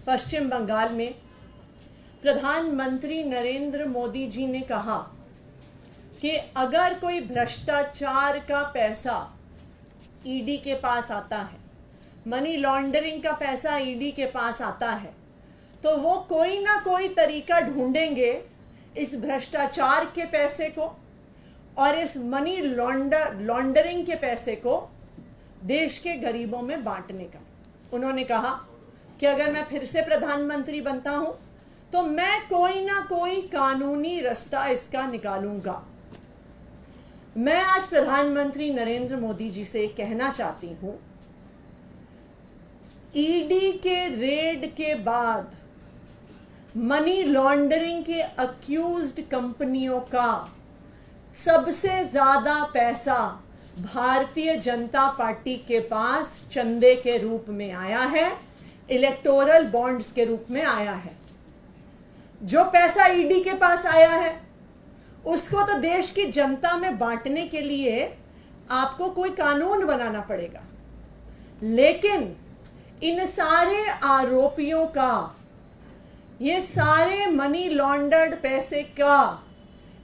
पश्चिम बंगाल में प्रधानमंत्री नरेंद्र मोदी जी ने कहा कि अगर कोई भ्रष्टाचार का पैसा ईडी के पास आता है, मनी लॉन्ड्रिंग का पैसा ईडी के पास आता है, तो वो कोई ना कोई तरीका ढूंढेंगे इस भ्रष्टाचार के पैसे को और इस मनी लॉन्ड्रिंग के पैसे को देश के गरीबों में बांटने का। उन्होंने कहा कि अगर मैं फिर से प्रधानमंत्री बनता हूं तो मैं कोई ना कोई कानूनी रास्ता इसका निकालूंगा। मैं आज प्रधानमंत्री नरेंद्र मोदी जी से कहना चाहती हूं, ईडी के रेड के बाद मनी लॉन्ड्रिंग के अक्यूज्ड कंपनियों का सबसे ज्यादा पैसा भारतीय जनता पार्टी के पास चंदे के रूप में आया है, इलेक्टोरल बॉन्ड्स के रूप में आया है। जो पैसा ईडी के पास आया है उसको तो देश की जनता में बांटने के लिए आपको कोई कानून बनाना पड़ेगा, लेकिन इन सारे आरोपियों का, ये सारे मनी लॉन्डर्ड पैसे का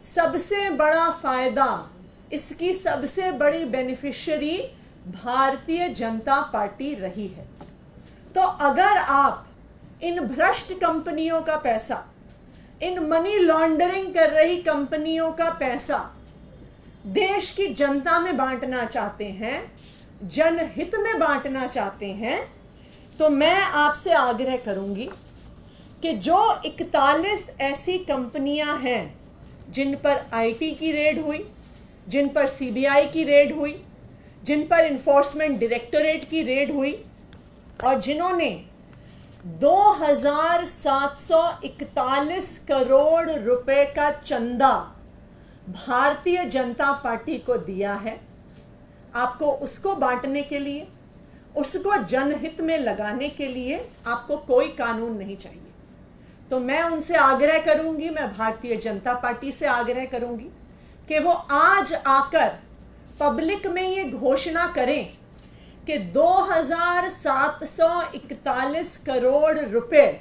सबसे बड़ा फायदा, इसकी सबसे बड़ी बेनिफिशियरी भारतीय जनता पार्टी रही है। तो अगर आप इन भ्रष्ट कंपनियों का पैसा, इन मनी लॉन्ड्रिंग कर रही कंपनियों का पैसा देश की जनता में बांटना चाहते हैं, जनहित में बांटना चाहते हैं, तो मैं आपसे आग्रह करूंगी कि जो 41 ऐसी कंपनियां हैं जिन पर आईटी की रेड हुई, जिन पर सीबीआई की रेड हुई, जिन पर इन्फोर्समेंट डायरेक्टोरेट की रेड हुई और जिन्होंने 2741 करोड़ रुपए का चंदा भारतीय जनता पार्टी को दिया है, आपको उसको बांटने के लिए, उसको जनहित में लगाने के लिए आपको कोई कानून नहीं चाहिए। तो मैं उनसे आग्रह करूंगी, मैं भारतीय जनता पार्टी से आग्रह करूंगी कि वो आज आकर पब्लिक में ये घोषणा करें कि 2741 करोड़ रुपए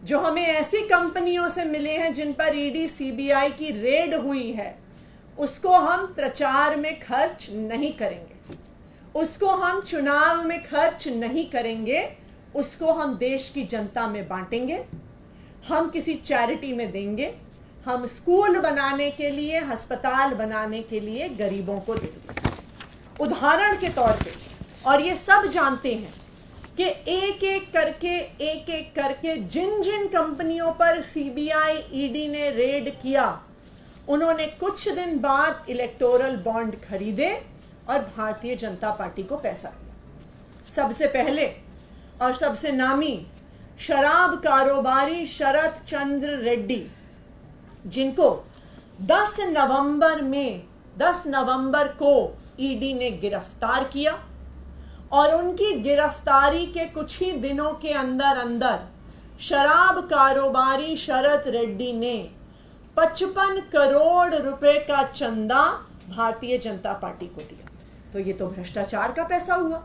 जो हमें ऐसी कंपनियों से मिले हैं जिन पर ईडी सीबीआई की रेड हुई है, उसको हम प्रचार में खर्च नहीं करेंगे, उसको हम चुनाव में खर्च नहीं करेंगे, उसको हम देश की जनता में बांटेंगे, हम किसी चैरिटी में देंगे, हम स्कूल बनाने के लिए, अस्पताल बनाने के लिए गरीबों को देंगे। उदाहरण के तौर पे, और ये सब जानते हैं कि एक एक करके जिन जिन कंपनियों पर सीबीआई ईडी ने रेड किया, उन्होंने कुछ दिन बाद इलेक्टोरल बॉन्ड खरीदे और भारतीय जनता पार्टी को पैसा दिया। सबसे पहले और सबसे नामी शराब कारोबारी शरत चंद्र रेड्डी, जिनको 10 नवंबर को ईडी ने गिरफ्तार किया और उनकी गिरफ्तारी के कुछ ही दिनों के अंदर अंदर शराब कारोबारी शरत रेड्डी ने 55 करोड़ रुपए का चंदा भारतीय जनता पार्टी को दिया। तो ये तो भ्रष्टाचार का पैसा हुआ,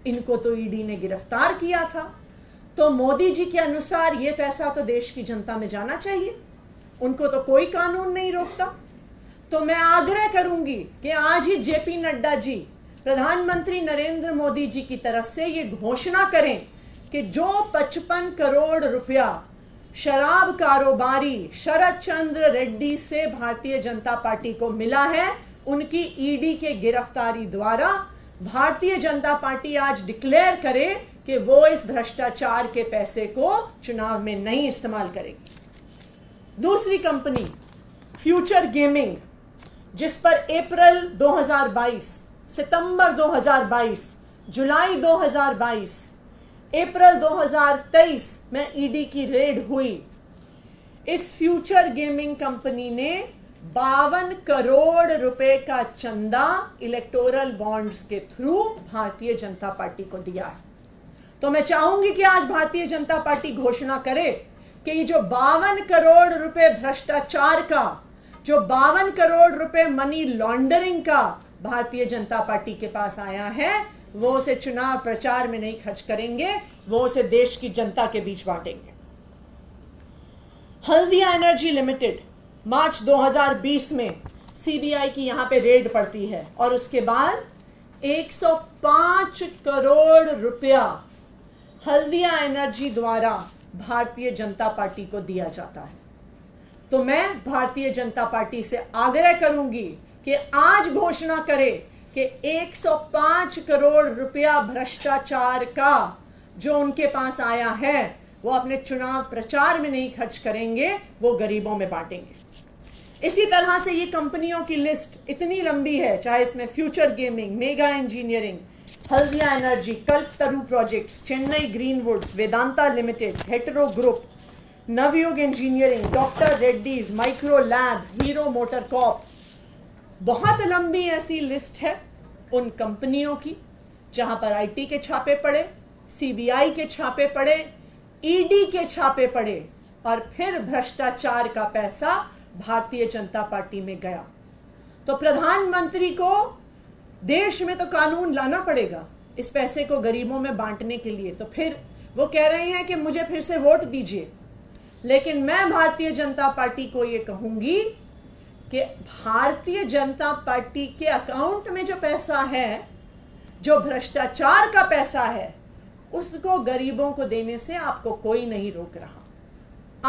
इनको तो ईडी ने गिरफ्तार किया था, तो मोदी जी के अनुसार ये पैसा तो देश की जनता में जाना चाहिए, उनको तो कोई कानून नहीं रोकता। तो मैं आग्रह करूंगी कि आज ही जेपी नड्डा जी प्रधानमंत्री नरेंद्र मोदी जी की तरफ से ये घोषणा करें कि जो 55 करोड़ रुपया शराब कारोबारी शरत चंद्र रेड्डी से भारतीय जनता पार्टी को मिला है, उनकी ईडी के गिरफ्तारी द्वारा भारतीय जनता पार्टी आज डिक्लेयर करे कि वो इस भ्रष्टाचार के पैसे को चुनाव में नहीं इस्तेमाल करेगी। दूसरी कंपनी फ्यूचर गेमिंग, जिस पर अप्रैल 2022, सितंबर 2022, जुलाई 2022, अप्रैल 2023 में ईडी की रेड हुई। इस फ्यूचर गेमिंग कंपनी ने 52 करोड़ रुपए का चंदा इलेक्टोरल बॉन्ड्स के थ्रू भारतीय जनता पार्टी को दिया है। तो मैं चाहूंगी कि आज भारतीय जनता पार्टी घोषणा करे कि ये जो 52 करोड़ रुपए भ्रष्टाचार का, जो 52 करोड़ रुपए मनी लॉन्ड्रिंग का भारतीय जनता पार्टी के पास आया है, वो उसे चुनाव प्रचार में नहीं खर्च करेंगे, वो उसे देश की जनता के बीच बांटेंगे। हल्दिया एनर्जी लिमिटेड, मार्च 2020 में सीबीआई की यहां पे रेड पड़ती है और उसके बाद 105 करोड़ रुपया हल्दिया एनर्जी द्वारा भारतीय जनता पार्टी को दिया जाता है। तो मैं भारतीय जनता पार्टी से आग्रह करूंगी कि आज घोषणा करे कि 105 करोड़ रुपया भ्रष्टाचार का जो उनके पास आया है वो अपने चुनाव प्रचार में नहीं खर्च करेंगे, वो गरीबों में बांटेंगे। इसी तरह से ये कंपनियों की लिस्ट इतनी लंबी है, चाहे इसमें Future Gaming, Megha Engineering, Haldia Energy, Kalpataru Projects, Chennai Greenwoods, Vedanta Limited, Hetero Group, Navayuga Engineering, doctor Reddy's, Micro Lab, Hero Motor Corp. बहुत लंबी ऐसी लिस्ट है उन कंपनियों की जहां पर आईटी के छापे पड़े, सीबीआई के छापे पड़े, ईडी के छापे पड़े और फिर भ्रष्टाचार का पैसा भारतीय जनता पार्टी में गया। तो प्रधानमंत्री को देश में तो कानून लाना पड़ेगा इस पैसे को गरीबों में बांटने के लिए। तो फिर वो कह रहे हैं कि मुझे फिर से वोट दीजिए, लेकिन मैं भारतीय जनता पार्टी को ये कहूंगी कि भारतीय जनता पार्टी के अकाउंट में जो पैसा है, जो भ्रष्टाचार का पैसा है, उसको गरीबों को देने से आपको कोई नहीं रोक रहा।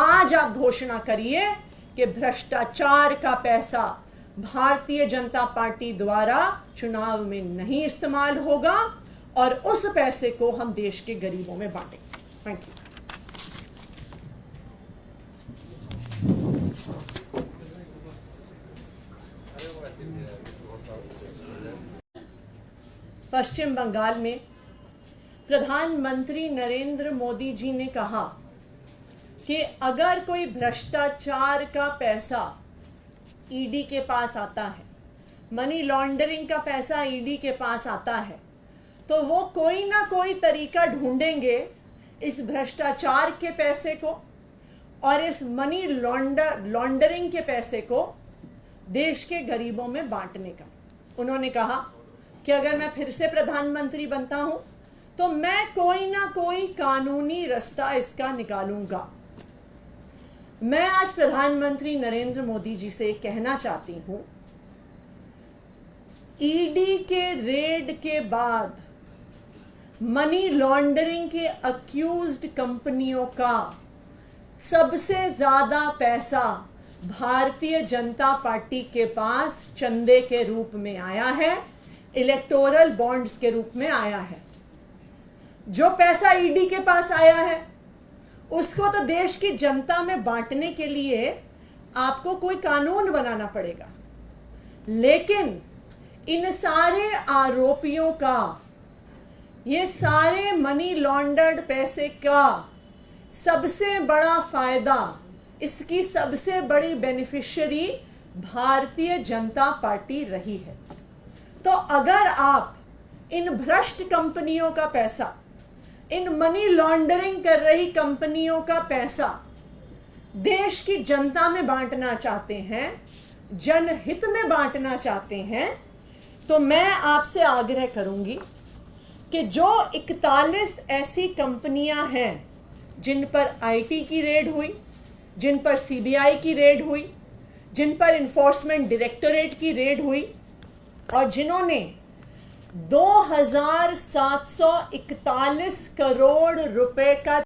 आज आप घोषणा करिए कि भ्रष्टाचार का पैसा भारतीय जनता पार्टी द्वारा चुनाव में नहीं इस्तेमाल होगा और उस पैसे को हम देश के गरीबों में बांटेंगे। Thank you. पश्चिम बंगाल में प्रधानमंत्री नरेंद्र मोदी जी ने कहा कि अगर कोई भ्रष्टाचार का पैसा ईडी के पास आता है, मनी लॉन्ड्रिंग का पैसा ईडी के पास आता है, तो वो कोई ना कोई तरीका ढूंढेंगे इस भ्रष्टाचार के पैसे को और इस मनी लॉन्ड्रिंग के पैसे को देश के गरीबों में बांटने का। उन्होंने कहा कि अगर मैं फिर से प्रधानमंत्री बनता हूं तो मैं कोई ना कोई कानूनी रास्ता इसका निकालूंगा। मैं आज प्रधानमंत्री नरेंद्र मोदी जी से कहना चाहती हूं, ईडी के रेड के बाद मनी लॉन्ड्रिंग के अक्यूज्ड कंपनियों का सबसे ज्यादा पैसा भारतीय जनता पार्टी के पास चंदे के रूप में आया है, इलेक्टोरल बॉन्ड्स के रूप में आया है। जो पैसा ईडी के पास आया है उसको तो देश की जनता में बांटने के लिए आपको कोई कानून बनाना पड़ेगा, लेकिन इन सारे आरोपियों का, ये सारे मनी लॉन्डर्ड पैसे का सबसे बड़ा फायदा, इसकी सबसे बड़ी बेनिफिशियरी भारतीय जनता पार्टी रही है। तो अगर आप इन भ्रष्ट कंपनियों का पैसा, इन मनी लॉन्ड्रिंग कर रही कंपनियों का पैसा देश की जनता में बांटना चाहते हैं, जनहित में बांटना चाहते हैं, तो मैं आपसे आग्रह करूंगी कि जो 41 ऐसी कंपनियां हैं जिन पर आईटी की रेड हुई, जिन पर सीबीआई की रेड हुई, जिन पर इन्फोर्समेंट डायरेक्टोरेट की रेड हुई और जिन्होंने 2741 करोड़ रुपए का